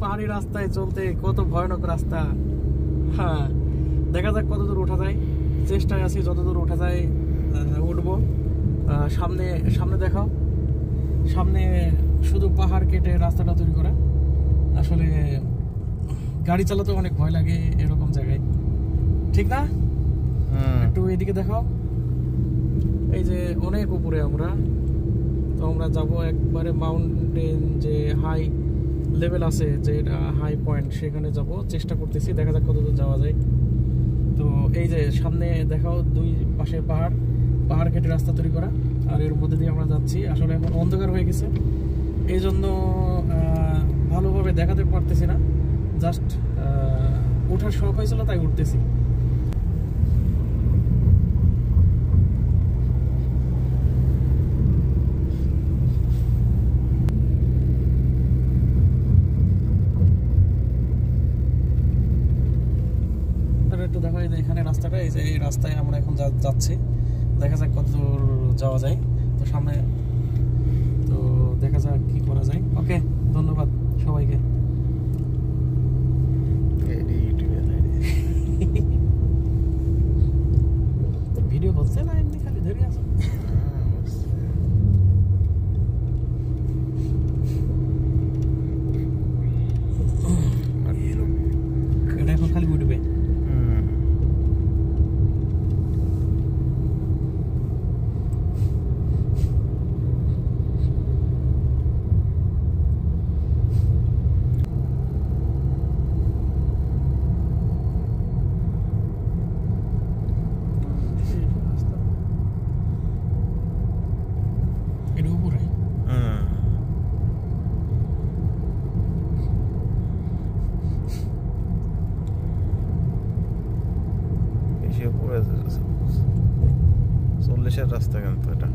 পাহাড়ি রাস্তায় চলতে কত ভয়ানক রাস্তা। হ্যাঁ, দেখা যাক কতদূর ওঠা যায়, চেষ্টায় আছি যতদূর ওঠা যায় উঠবো। সামনে সামনে দেখাও, সামনে শুধু পাহাড় কেটে রাস্তাটা তৈরি করা। আসলে গাড়ি চালাতে অনেক ভয় লাগে এরকম জায়গায়, ঠিক না? একটু এদিকে দেখাও, এই যে অনেক উপরে আমরা, তো আমরা যাব একবারে মাউন্টেন যে হাই লেভেল আছে, যে এটা হাই পয়েন্ট, সেখানে যাব, চেষ্টা করতেছি, দেখা যাক কতদূর যাওয়া যায়। তো এই যে সামনে দেখাও, দুই পাশে পাহাড়, পাহাড় কেটে রাস্তা তৈরি করা, আর এর মধ্যে দিয়ে আমরা যাচ্ছি। আসলে এখন অন্ধকার হয়ে গেছে, এই জন্য ভালোভাবে দেখাতে পারতেছি না, জাস্ট ওঠার শখ হয়েছিল তাই উঠতেছি। একটু দেখো, এই যে এখানে রাস্তাটা, এই যে এই রাস্তায় আমরা এখন যাচ্ছি, দেখা যাক কত দূর যাওয়া যায়। তো সামনে, তো দেখা যাক কি করা যায়। ওকে, ধন্যবাদ সবাইকে। ভিডিও বলছে না, এমনি খালি ধরে আছে। এটা এখন খালি উঠবে। চল্লিশের রাস্তা কিন্তু এটা।